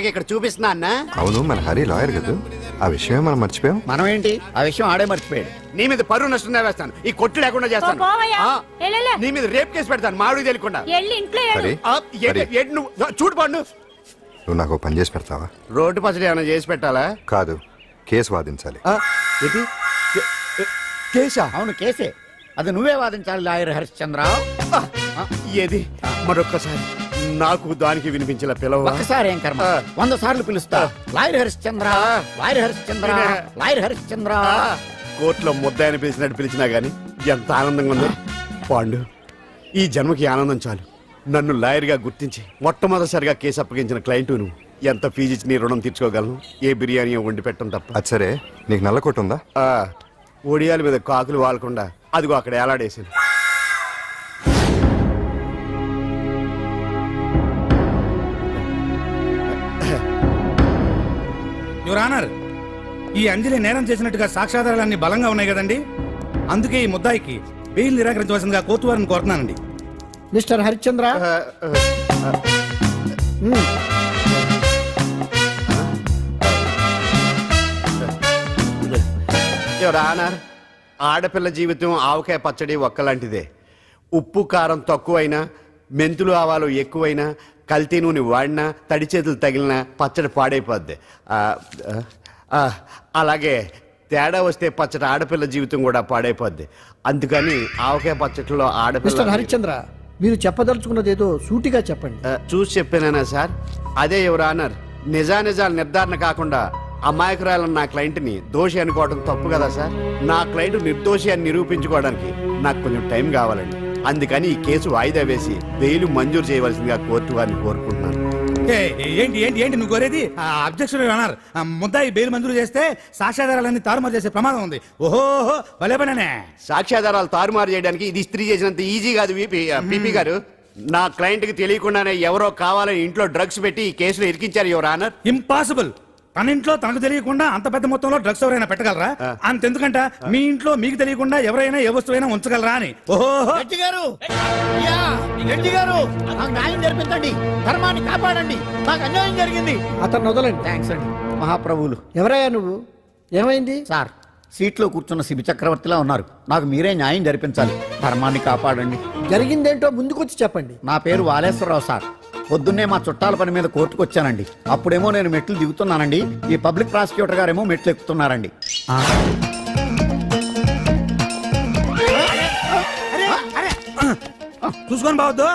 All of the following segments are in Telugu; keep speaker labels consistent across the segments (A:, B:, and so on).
A: ఇక్కడ చూపిస్తున్నా అన్న.
B: అవును, మన హరి లాయర్ కదా, ఆ విషయమే మనం మర్చిపోయాం.
A: మనం ఏంటి ఆ విషయం ఆడే మర్చిపోయాడు. నీ మీద పరువు నష్టం వేస్తాను, ఈ కొట్టు లేకుండా చేస్తాను. నీ మీద రేప్ కేసు పెడతాను మామిడి తెలియకుండా. నువ్వు చూడు పండు,
B: నువ్వు నాకు పని చేసి పెడతావా?
A: రోడ్డు పచ్చడి ఏమైనా చేసి పెట్టాలా?
B: కాదు, కేసు వాదించాలి.
A: కేసా? అవును కేసే, అది నువ్వే వాదించాలి లాయర్ హరిశ్చంద్ర. ఏది మరొక్కసారి నాకు దానికి వినిపించిన పిలవ. ఒక్కసారి ఏం కర్మ, 100 సార్లు పిలుస్తా. Lawyer Harishchandra, lawyer Harishchandra, lawyer Harishchandra. కోర్టులో ముద్దాయని పిలిచినట్టు పిలిచినా గానీ ఎంత ఆనందంగా ఉంది పాండు. ఈ జన్మకి ఆనందం చాలు. నన్ను లాయర్ గా గుర్తించి మొట్టమొదటిసారిగా కేసు అప్పగించిన క్లయింట్ నువ్వు. ఎంత ఫీజు ఇచ్చి నీ రుణం తీర్చుకోగలను? ఏ బిర్యానీ వండి పెట్టడం తప్ప.
B: అది సరే, నీకు నల్ల కొట్టు ఉందా?
A: ఒడియాల మీద కాకులు వాలకుండా అదిగో అక్కడ ఏలాడేసింది.
C: యువర్ ఆనర్, ఈ అంజలి నేరం చేసినట్టుగా సాక్ష్యాధారాలన్నీ బలంగా ఉన్నాయి కదండి. అందుకే ఈ ముద్దాయికి బెయిల్ నిరాకరించవలసిందిగా కోర్టు వారిని కోరుతున్నానండి.
D: మిస్టర్ హరిశ్చంద్ర,
A: యువర్ ఆనర్, ఆడపిల్ల జీవితం ఆవకాయ పచ్చడి ఒక్కలాంటిదే. ఉప్పు కారం తక్కువైనా, మెంతులు ఆవాలు ఎక్కువైనా, కల్తీ నూనె వాడినా, తడి చేతులు తగిలినా పచ్చడి పాడైపోద్ది. అలాగే తేడా వస్తే పచ్చడి ఆడపిల్ల జీవితం కూడా పాడైపోద్ది. అందుకని ఆవకాయ పచ్చడిలో
D: మిస్టర్ హరిశ్చంద్ర, మీరు చెప్పదలుచుకున్నది ఏదో సూటిగా చెప్పండి.
A: చూసి చెప్పానా సార్? అదే యువర్ ఆనర్, నిజానిజాలు నిర్ధారణ కాకుండా అమాయకురాలను నా క్లయింట్ని దోషి అనుకోవడం తప్పు కదా సార్. నా క్లయింట్ నిర్దోషి అని నిరూపించుకోవడానికి నాకు కొంచెం టైం కావాలండి. అందుకని ఈ కేసు వాయిదా వేసి బెయిల్ మంజూరు చేయవలసిందిగా కోర్టు వారిని కోరుకుంటున్నాను.
C: ఏంటి ఏంటి ఏంటి నువ్వు కోరేది? అబ్జెక్షన్ యువర్ ఆనర్, ముద్దాయి బెయిల్ మంజూరు చేస్తే సాక్ష్యాధారాలన్నీ తారుమారు చేసే ప్రమాదం ఉంది. ఓహో భలే పనే.
A: సాక్ష్యాధారాలు తారుమారు చేయడానికి ఇది ఇస్త్రీ చేసినంత ఈజీ కాదు పీపీ గారు. నా క్లయింట్ కి తెలియకుండానే ఎవరో కావాలని ఇంట్లో డ్రగ్స్ పెట్టి ఈ కేసులో ఇరికించారు యువర్ ఆనర్.
C: ఇంపాసిబుల్. తన ఇంట్లో తనకు తెలియకుండా అంత పెద్ద మొత్తంలో డ్రగ్స్ ఎవరైనా పెట్టగలరా? అంతెందుకంట మీ ఇంట్లో మీకు తెలియకుండా ఎవరైనా ఏ వస్తువైనా ఉంచగలరా అని. ఓహో
A: న్యాయం జరిపించండి, ధర్మాన్ని కాపాడండి, నాకు అన్యాయం జరిగింది.
D: అతను వదలండి.
A: థ్యాంక్స్ అండి మహాప్రభువులు.
D: ఎవరయ్యా నువ్వు? ఏమైంది?
A: సార్, సీట్లో కూర్చున్న శిబి చక్రవర్తిలా ఉన్నారు. నాకు మీరే న్యాయం జరిపించాలి, ధర్మాన్ని కాపాడండి.
D: జరిగిందేంటో ముందుకొచ్చి చెప్పండి.
A: నా పేరు వాలేశ్వరరావు సార్. పొద్దున్నే మా చుట్టాల పని మీద కోర్టుకు వచ్చానండి. అప్పుడేమో నేను మెట్లు దిగుతున్నానండి, ఈ పబ్లిక్ ప్రాసిక్యూటర్ గారేమో మెట్లు ఎక్కుతున్నారండి.
C: చూసుకొని బావద్దు.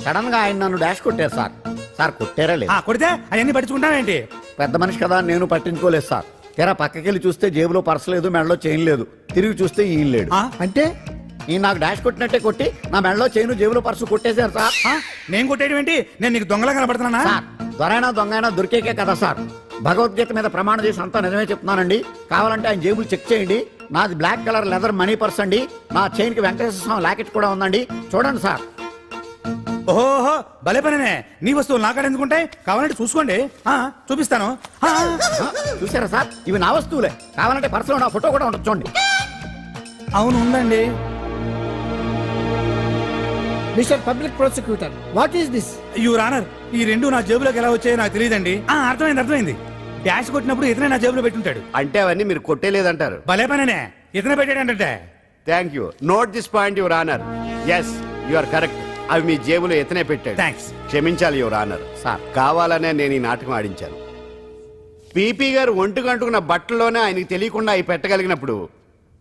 A: సడన్ గా ఆయన నన్ను డాష్ కొట్టారు సార్. సార్ కొట్టారా లేదు?
C: కొడితే అవన్నీ పట్టించుకుంటావేంటి?
A: పెద్ద మనిషి కదా నేను పట్టించుకోలేదు సార్. తెరా పక్కకెళ్ళి చూస్తే జేబులో పర్స్ లేదు, మెడలో చైన్ లేదు. తిరిగి చూస్తే ఈయన లేడు.
D: అంటే
A: ఈ నాకు డాష్ కొట్టినట్టే కొట్టి నా మెడలో చైను జేబులో పర్సు కొట్టేశారు సార్.
C: నేను కొట్టేయడం ఏంటి? నేను నీకు దొంగలా కనబడుతున్నా?
A: దొరైనా దొంగైనా దొరికేకే కదా సార్. భగవద్గీత మీద ప్రమాణం చేసి అంతా నిజమే చెప్తున్నానండి. కావాలంటే ఆయన జేబులు చెక్ చేయండి. నాది black colour leather money purse అండి. నా చైన్ కి వెంకటేశ్వర స్వామి లాకెట్ కూడా ఉందండి, చూడండి సార్.
C: ఓహో భలే పనే. నీ వస్తువులు నాకాడ ఎందుకుంటాయి? కావాలంటే చూసుకోండి, చూపిస్తాను.
A: చూసారా సార్, ఇవి నా వస్తువులే. కావాలంటే పర్సులో నా ఫోటో కూడా ఉండొచ్చు చూడండి.
C: అవును ఉందండి.
D: Mister public prosecutor, what is this?
C: Your honour, ఈ రెండు నా జేబులోకి ఎలా వచ్చాయో నాకు తెలియదండి. అర్థమైంది. డాష్ కొట్టినప్పుడు ఇతనే నా జేబులో పెట్టుంటాడు.
A: అంటే అవన్నీ మీరు కొట్టేలేదంటారు?
C: భలే పనే, ఇతనే పెట్టాడంటే.
A: Thank you. Note this point your honour. Yes, you are correct. అవి మీ జేబులో ఎత్తనే పెట్టాడు.
C: థ్యాంక్స్.
A: క్షమించాలి యువర్ ఆనర్. సార్, కావాలనే నేను ఈ నాటకం ఆడించాను. పీపీ గారు ఒంటికంటుకున్న బట్టల్లోనే ఆయనకి తెలియకుండా అవి పెట్టగలిగినప్పుడు,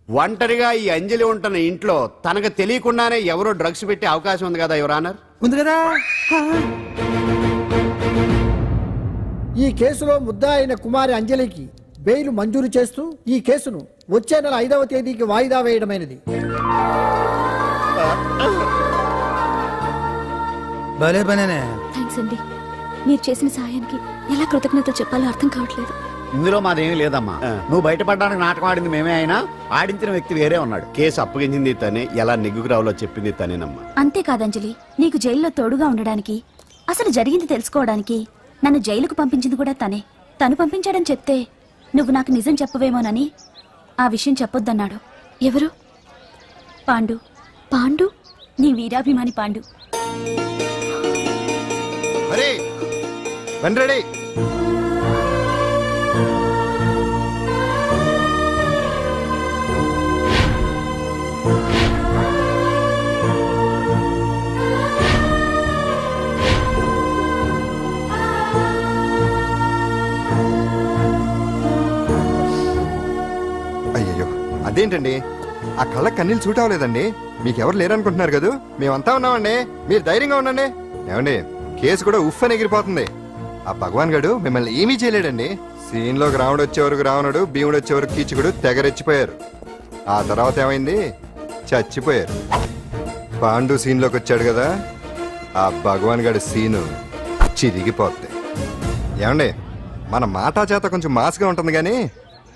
A: ఒంటరిగా ఈ అంజలి ఉంటున్న ఇంట్లో తనకు తెలియకుండానే ఎవరో డ్రగ్స్ పెట్టే అవకాశం ఉంది కదా యువర్ ఆనర్.
C: ఉంది కదా.
D: ఈ కేసులో ముద్దా అయిన కుమారి అంజలికి బెయిల్ మంజూరు చేస్తూ ఈ కేసును వచ్చే నెల 5వ తేదీకి వాయిదా వేయడమైనది.
C: భలే పనేనే.
E: థాంక్స్ అండి, మీరు చేసిన సహాయానికి ఎలా కృతజ్ఞతలు చెప్పాలో అర్థం కావట్లేదు.
A: ఇందులో మాదేమీ లేదమ్మా. నువ్వు బయటపడడానికి నాటకం ఆడింది మేమే అయినా ఆడించిన వ్యక్తి వేరే ఉన్నాడు. కేసు అప్పగించింది తనే, ఎలా నెగ్గుకు రావాలో చెప్పింది తనేనమ్మా.
E: అంతేకాదంజలి, నీకు జైల్లో తోడుగా ఉండడానికి, అసలు జరిగింది తెలుసుకోవడానికి నన్ను జైలుకు పంపించింది కూడా తనే. తను పంపించాడని చెప్తే నువ్వు నాకు నిజం చెప్పవేమోనని ఆ విషయం చెప్పొద్దన్నాడు. ఎవరు? పాండు. పాండు, నీ వీరాభిమాని పాండు.
B: బండి రెడీ. అయ్యయ్యో, అదేంటండి ఆ కళ్ళకి కన్నీళ్ళు సూట్ అవ్వలేదండి. మీకెవరు లేరనుకుంటున్నారు కదా, మేమంతా ఉన్నామండి. మీరు ధైర్యంగా ఉండండి. ఏమండి, కేసు కూడా ఉఫ్ అని ఎగిరిపోతుంది. ఆ భగవాన్ గడు మిమ్మల్ని ఏమీ చేయలేడండి. సీన్లోకి రావణుడు వచ్చే వరకు రావణుడు, భీముడు వచ్చే వరకు కీచుకుడు తెగరెచ్చిపోయారు. ఆ తర్వాత ఏమైంది, చచ్చిపోయారు. పాండు సీన్లోకి వచ్చాడు కదా, ఆ భగవాన్ గడి సీను చిరిగిపోద్ది. ఏమండి, మన మాటా చేత కొంచెం మాస్గా ఉంటుంది కానీ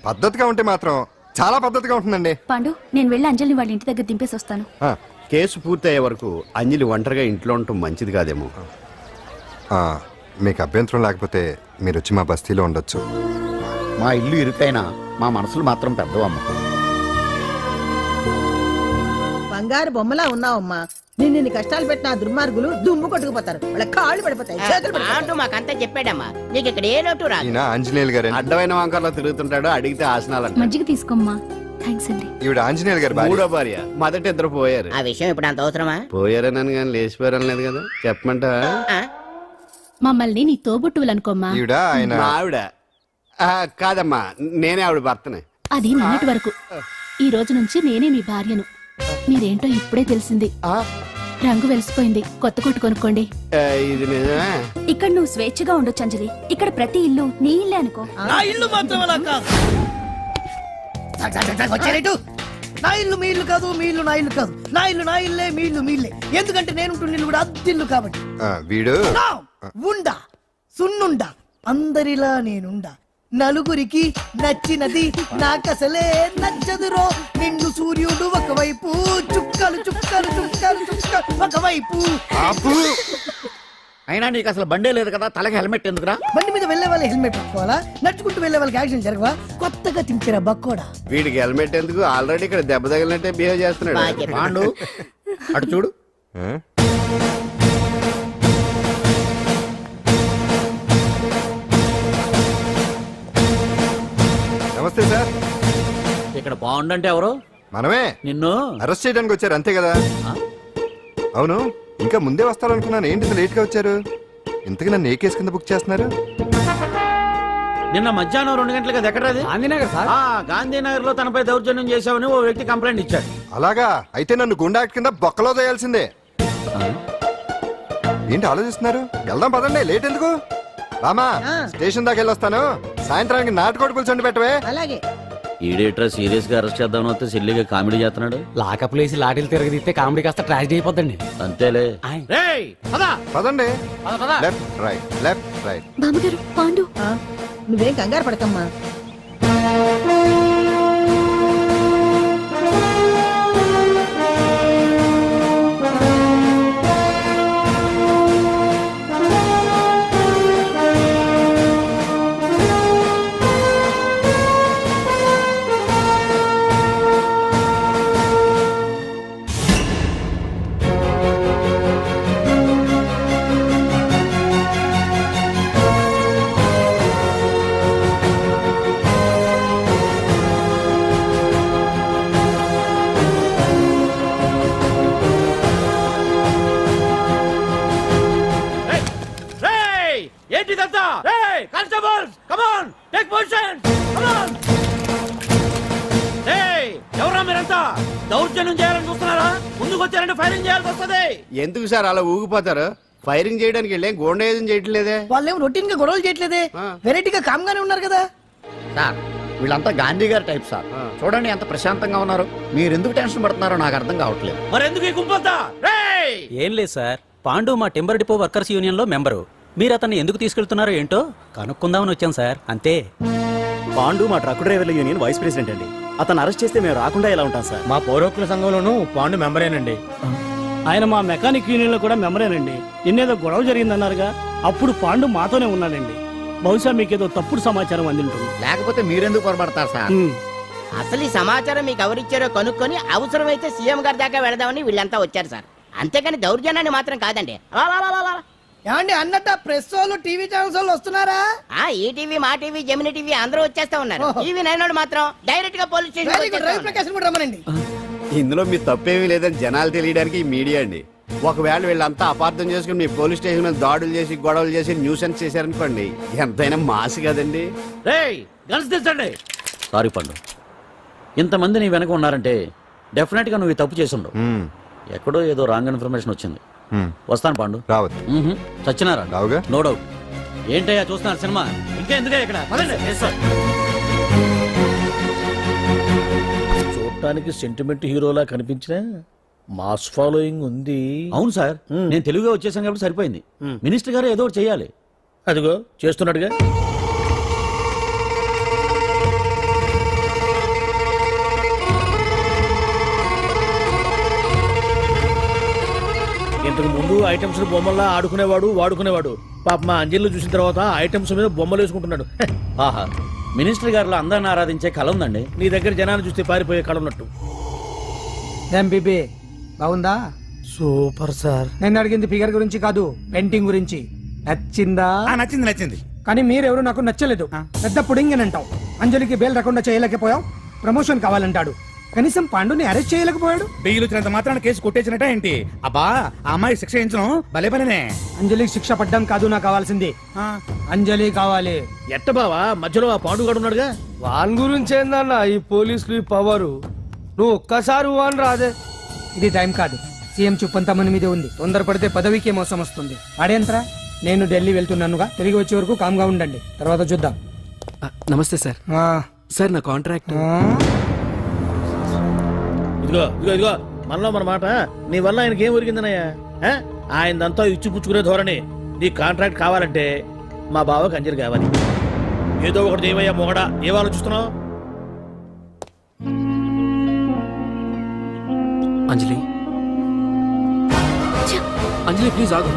B: పద్ధతిగా ఉంటే మాత్రం చాలా పద్ధతిగా ఉంటుందండి.
E: పాండు, నేను వెళ్ళి అంజలిని వాళ్ళ ఇంటి దగ్గర దింపేసి వస్తాను.
B: ఆ,
A: కేసు పూర్తయ్యే వరకు అంజలి ఒంటరిగా ఇంట్లో ఉండటం మంచిది కాదేమో.
B: ఆ, మీకు అభ్యంతరం లేకపోతే మీరు వచ్చి మా బస్తీలో ఉండొచ్చు.
A: మా ఇల్లు ఇరుకైనా మా మనసులు మాత్రం పెద్దవమ్మ.
F: బంగారు బొమ్మలా ఉన్నావమ్మా. నిన్ను కష్టాలు పెట్టిన ఆ దుర్మార్గులు దుమ్ము కొట్టుకుపోతారు. వాళ్ళ కాళ్ళు పడిపోతాయి, చేతులు పడిపోతాయి.
G: అంటూ మాకంతా చెప్పాడమ్మా. నీకు ఇక్కడ ఏ లోటు రాదు.
B: ఈయన ఆంజనేయులు గారు.
A: అడ్డమైన వంకర్లో తిరుగుతుంటాడు, అడిగితే ఆసనాలంట.
E: మజ్జిగ తీసుకోమ్మా. థ్యాంక్స్ అండి.
B: ఈవిడ ఆంజనేయులు గారు భార్య.
A: మూడో భార్య. మొదట ఇద్దరు పోయారు.
G: ఆ విషయం ఇప్పుడు అంత అవసరమా?
A: పోయారనని కానీ లేచిపోయారని లేదు కదా, చెప్పమంట.
G: ఆ?
E: మమ్మల్ని నీ తోబుట్టువులనుకోమ్మా.
B: ఈవిడ ఆయన.
A: మా ఆవిడ కాదమ్మా, నేనే ఆవిడ భర్తనే.
E: అది నిన్నటి వరకు. ఈ రోజు నుంచి నేనే మీ భార్యను. మీరేంటో ఇప్పుడే తెలిసింది. రంగు వెలిసిపోయింది, కొత్త కొట్టు కొనుక్కోండి.
A: ఇది నిజమే.
E: ఇక్కడ నువ్వు స్వేచ్ఛగా ఉండొచ్చు అంజలి. ఇక్కడ ప్రతి ఇల్లు నీ ఇల్లే అనుకో.
H: నా ఇల్లు మాత్రం అలా కాదు. వచ్చారేటు? నా ఇల్లు మీ ఇల్లు కాదు, మీ ఇల్లు నా ఇల్లు కాదు. నా ఇల్లు నా ఇల్లే, మీ ఇల్లు మీ ఇల్లే. ఎందుకంటే నేను ఉంటున్న ఇల్లు కూడా అద్దిల్లు కాబట్టి.
B: వీడు
H: నా ఉండా సున్నుండా అందరిలా నేనుండా. నలుగురికి నచ్చినది నాకసలే నచ్చదురో. నిన్ను సూర్యుడు ఒకవైపు, చుక్కలు చుక్కలు చుక్కలు చుక్కలు ఒకవైపు.
A: అయినా నీకు అసలు బండే లేదు కదా, తలకి హెల్మెట్ ఎందుకురా?
H: బండి మీద వెళ్లే వాళ్ళు హెల్మెట్ పెట్టుకోవాలా? నడుచుకుంటూ వెళ్లే వాళ్ళకి యాక్సిడెంట్ జరగవా? కొత్తగా తింటారా బక్కోడా?
A: వీడికి హెల్మెట్ ఎందుకు, ఆల్రెడీ ఇక్కడ దెబ్బ తగిలినట్టే బిహేవ్ చేస్తున్నాడు. పాండు అటు చూడు.
B: ఆ? నమస్తే సార్.
I: ఇక్కడ బాగుండంటే ఎవరు?
B: మనమే.
I: నిన్ను
B: అరెస్ట్ చేయడానికి వచ్చారు అంతే కదా? అవును, ఇంకా ముందే వస్తారనుకున్నాను. ఏంటి లేట్ గా వచ్చారు? ఇంతకు నన్ను ఏ కేసు కింద బుక్ చేస్తున్నారు?
I: నిన్న మధ్యాహ్నం 2 గంటలకు ఎక్కడది?
C: గాంధీనగర్ సార్.
I: గాంధీనగర్ లో తనపై దౌర్జన్యం చేశామని ఓ వ్యక్తి కంప్లైంట్ ఇచ్చాడు.
B: అలాగా? అయితే నన్ను గుండా యాక్ట్ కింద బొక్కలో చేయాల్సిందే. ఏంటి ఆలోచిస్తున్నారు? వెళ్దాం పదండి, లేట్ ఎందుకు? రామా, స్టేషన్ దాకా వెళ్ళొస్తాను. సాయంత్రానికి నాటుకోడి పులుసు పెట్టవే.
F: అలాగే.
I: ఈడేట్రా సీరియస్ గా అరెస్ట్ చేద్దామని వస్తే సిల్లిగా కామెడీ చేస్తున్నాడు.
C: లాకప్ లేసి లాఠీలు తిరగదీస్తే కామెడీ కాస్త ట్రాజడీ అయిపోద్దండి.
I: అంతేలే.
B: పదండి. Left right, left right.
E: బామ్మగారు, పాండు.
F: నువ్వేం కంగారు పడకమ్మా.
I: ఏంటిదంతా? Constables, come on, take position, come on. ఎవరా మీరంతా? దౌర్జన్యం చేయాలని చూస్తున్నారా? ముందుకు వచ్చారంటే ఫైరింగ్ చేయాల్సి వస్తుంది.
A: ఎందుకు సార్ అలా ఊగిపోతారు? ఫైరింగ్ చేయడానికి వెళ్ళే గోండేజం చేయట్లేదే.
H: వాళ్ళేం రొటీన్ గా గొడవలు చేయట్లేదే, వెరైటీగా కామ్ గానే ఉన్నారు కదా.
A: సార్ వీళ్ళంతా గాంధీ గారి టైప్ సార్. చూడండి ఎంత ప్రశాంతంగా ఉన్నారు. మీరు ఎందుకు టెన్షన్ పడుతున్నారో నాకు అర్థం కావట్లేదు.
I: మరెందుకు ఈ గుంపంతా?
J: ఏం లేదు సార్, పాండు మా టింబర్ డిపో వర్కర్స్ యూనియన్ లో మెంబరు. మీరు అతన్ని ఎందుకు తీసుకెళ్తున్నారో ఏంటో కనుక్కుందామని వచ్చాం సార్, అంతే.
K: పాండు మా ట్రక్ డ్రైవర్ల యూనియన్ వైస్ ప్రెసిడెంట్ అండి. అతను అరెస్ట్ చేస్తే మేము రాకుండా ఎలా ఉంటాం సార్?
C: మా పౌరోక్ల సంఘంలోనూ పాండు మెంబరేనండి.
K: ఆయన మా మెకానిక్ యూనియన్ లో కూడా మెంబరేనండి. నిన్నేదో గొడవ జరిగిందన్నారుగా, అప్పుడు పాండు మాతోనే ఉన్నాడండి. బహుశా మీకేదో తప్పుడు సమాచారం అందింటుంది.
A: లేకపోతే మీరెందుకు పొరపడతారు సార్?
G: అసలు ఈ సమాచారం మీకు ఎవరిచ్చారో కనుక్కొని అవసరమైతే సీఎం గారి దాకా వెళదామని వీళ్ళంతా వచ్చారు సార్. అంతేకాని దౌర్జన్యాన్ని మాత్రం కాదండి.
H: ఏమండి అన్నట్టు ప్రెస్ వాళ్ళు టీవీ ఛానల్స్ వాళ్ళు వస్తున్నారా?
G: ఆ ఈ టీవీ మా టీవీ జమిని టీవీ అందరూ వచ్చేస్తా ఉన్నారు. టీవీ నైన్ మాత్రం డైరెక్ట్ గా police
H: very good. Ravi
G: station.
H: Prakasam కూడా రమ్మనండి.
A: ఇందులో మీ తప్పేమీ లేదని జనాలు తెలియడానికి ఈ మీడియా అండి. ఒకవేళ వీళ్ళంతా అపార్థం చేసుకుని మీ పోలీస్ స్టేషన్ మీద దాడులు చేసి గొడవలు చేసి న్యూసెన్స్ చేశారనుకోండి, ఎంతైనా మాసి కదండి.
I: రేయ్ గన్స్ తెచ్చండి. సారీ పండు, ఇంతమంది నీ వెనక ఉన్నారంటే డెఫినెట్ గా నువ్వు ఈ తప్పు చేసి ఉండవు. ఎక్కడో ఏదో రాంగ్ ఇన్ఫర్మేషన్ వచ్చింది. వస్తాను పాండు.
B: రావద్దు.
I: చచ్చినారా?
B: రావుగా.
I: No doubt. ఏంటయ్యా చూస్తున్నారు సినిమా? ఇంకా ఎందుకే ఇక్కడ? పదండి.
K: చూడటానికి సెంటిమెంట్ హీరోలా కనిపించిన మాస్ ఫాలోయింగ్ ఉంది.
I: అవును సార్, నేను తెలుగుగా వచ్చేసాను కాబట్టి సరిపోయింది. మినిస్టర్ గారు ఏదో ఒకటి చేయాలి.
K: అదిగో చేస్తున్నాడుగా. ఇంతకు ముందు ఐటమ్స్ బొమ్మల్లా ఆడుకునేవాడు, వాడుకునేవాడు. పాప మా అంజలిలో చూసిన తర్వాత ఐటమ్స్ మీద బొమ్మలు వేసుకుంటున్నాడు.
I: ఆహా, మినిస్టర్ గారిలో అందరిని ఆరాధించే కళ ఉందండి.
K: నీ దగ్గర జనాన్ని చూస్తే పారిపోయే కళ ఉన్నట్టు.
H: ఎంపీపీ బాగుందా?
K: Super sir.
H: నేను అడిగింది ఫిగర్ గురించి కాదు, పెయింటింగ్ గురించి. నచ్చిందా?
C: నచ్చింది నచ్చింది.
H: కానీ మీరెవరు నాకు నచ్చలేదు. పెద్ద పుడింగ్ అని అంటావు. అంజలికి బెయిల్ రాకుండా చేయలేకపోయావు. ప్రమోషన్ కావాలంటాడు. కనీసం పాండుని అరెస్ట్ చేయలేకపోయాడు.
C: బెయిల్ వచ్చినంత మాత్రాన కేసు కొట్టేసినట్ట ఏంటి? అబ్బా ఆ అమ్మాయి శిక్ష వేయించడం భలే పనినే.
H: అంజలికి శిక్ష పడ్డం కాదు నాకు కావాల్సింది. అంజలి కావాలి.
K: ఎట్ట బావా మధ్యలో ఆ పాండుగాడు ఉన్నాడుగా.
H: వాన్ గురించి ఏందన్నా ఈ పోలీసులు ఈ పవరు? నువ్వు ఒక్కసారి వాన్ రాదే. ఇది టైం కాదు. సీఎం చూపంతా మన మీదే ఉంది. తొందరపడితే పదవికి మోసం వస్తుంది. ఆడేంతరా? నేను ఢిల్లీ వెళ్తున్నానుగా. తిరిగి వచ్చే వరకు కామ్గా ఉండండి, తర్వాత చూద్దాం.
L: నమస్తే సార్. సార్ నా కాంట్రాక్ట్.
K: ఇదిగో ఇదిగో ఇదిగో మనలో మన మాట. నీ వల్ల ఆయనకి ఏం ఒరిగిందనయ్యా? ఆయనదంతా ఇచ్చి పుచ్చుకునే ధోరణి. నీ కాంట్రాక్ట్ కావాలంటే మా బావకి అంజలి కావాలి. ఏదో ఒకటి ఏమయ్యా మొగడా, ఏం ఆలోచిస్తున్నావు?
L: అంజలి, అంజలి ప్లీజ్ ఆగు.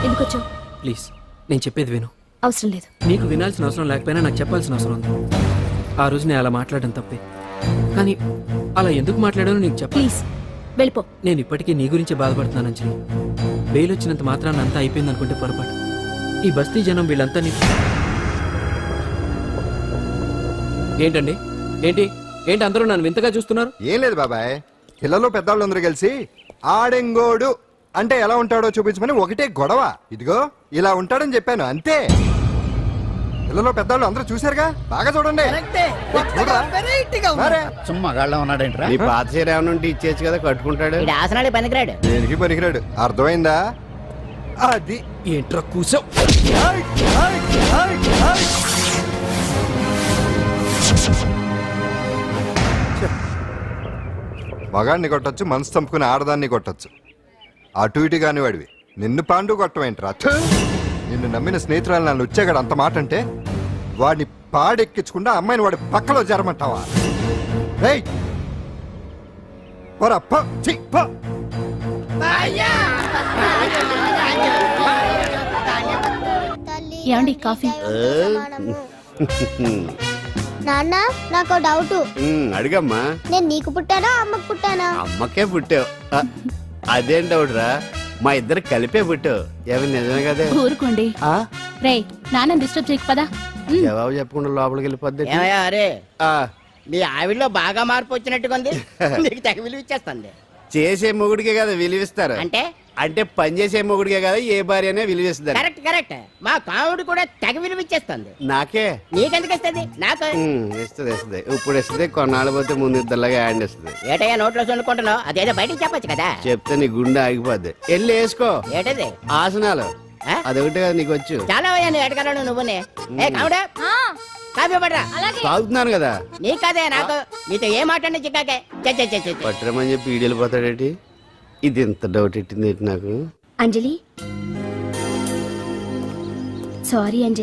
E: ఎందుకొచ్చావు?
L: ప్లీజ్ నేను చెప్పేది విను.
E: అవసరం లేదు.
L: నీకు వినాల్సిన అవసరం లేకపోయినా నాకు చెప్పాల్సిన అవసరం ఉంది. ఆ రోజు నేను అలా మాట్లాడడం తప్పే, కానీ అలా ఎందుకు మాట్లాడానో నీకు చెప్ప.
E: ప్లీజ్ వెళ్ళిపో.
L: నేను ఇప్పటికీ నీ గురించి బాధపడుతున్నాను అంజలి. బెయిల్ వచ్చినంత మాత్రాన్ని అంతా అయిపోయింది అనుకుంటే పొరపాటు. ఈ బస్తీ జనం వీళ్ళంతా ఏంటండి? ఏంటి ఏంటి అందరూ నన్ను వింతగా చూస్తున్నారు?
B: ఏం లేదు బాబాయ్, పిల్లలు పెద్దవాళ్ళందరూ కలిసి ఆడెంగోడు అంటే ఎలా ఉంటాడో చూపించమని ఒకటే గొడవ. ఇదిగో ఇలా ఉంటాడని చెప్పాను అంతే. పిల్లలు పెద్దవాళ్ళు అందరూ చూశారుగా, బాగా చూడండి. మరే.
A: సుమ్మా గాళ్ళ ఉన్నాడేంట్రా? నీ పాత చీర ఏమైనా ఉంటే ఇచ్చేచ్చు కదా, కట్టుకుంటాడు.
G: ఈడు ఆసనాలే పనికిరాడు.
B: దేనికి పనికిరాడు, అర్థమైందా? అది
L: ఏంట్రా కూసావ్?
B: మగాడిని కొట్టచ్చు, మనసు చంపుకుని ఆడదాన్ని కొట్టచ్చు. అటు ఇటు కాని వాడివి నిన్ను పాండు కొట్టమేంట్రా? నిన్ను నమ్మిన స్నేహితురాలు నన్ను వచ్చాగాడు అంత మాట అంటే వాడిని పాడెక్కించకుండా అమ్మాయిని వాడి పక్కలో జరమంటావా? ఏయ్ పోరా, పో, ఛీ, పో.
E: ఏమండి కాఫీ?
M: నాన్న నాకు డౌట్.
A: అడిగమ్మా.
M: నేను నీకు పుట్టానా అమ్మకు పుట్టానా?
A: అమ్మకే పుట్టావు. అదేం డౌట్ రా, మా ఇద్దరు కలిపే పుట్టావు. ఏమి నిజమే కదే?
E: ఊరుకోండి. రే నాన్న డిస్టర్బ్ చేయకు పదా.
A: జవాబు చెప్పకుండా లోపలికి వెళ్ళిపోద్ది.
G: ఏమయ్యా అరే, నీ ఆవిడలో బాగా మార్పు వచ్చినట్టుగా ఉంది. నీకు తెగ విలువ ఇచ్చేస్తుంది.
A: చేసే మొగుడికే కదా విలువిస్తారు.
G: అంటే
A: అంటే పని చేసే మొగుడికే కదా ఏ భార్య అనే విలువిస్తారు.
G: Correct correct. మా కాముడు కూడా తెగ విలువ ఇచ్చేస్తుంది.
A: నాకే
G: నీకెందుకు ఇస్తుంది? నాకు
A: ఇస్తుంది ఇస్తుంది. ఇప్పుడు ఇస్తుంది, కొన్నాళ్ళు పోతే ముందు ఇద్దరులాగా హ్యాండ్ ఇస్తుంది.
G: ఏటయ్యా నోట్లో చల్లుకుంటున్నావు? అదేదో బయటికి చెప్పొచ్చు కదా.
A: చెప్తే నీ గుండె ఆగిపోద్ది. వెళ్ళి వేసుకో.
G: ఏటది?
A: ఆసనాలు అదొకటి కదా నీకు వచ్చు.
G: చాలా అయ్యా నువ్వు ఎడగలను. నువ్వునే ఏ కాముడా కాఫీ పడరా.
A: తాగుతున్నాను కదా.
G: నీ కదే నాకు. నీతో ఏ మాట్లాడి చిక్కాకే
A: పట్టరమని చెప్పి ఈడెళ్ళిపోతాడేటి? ఇది ఎంత డౌట్ ఎట్టింది నాకు.
E: అంజలి సారీ అంజలి.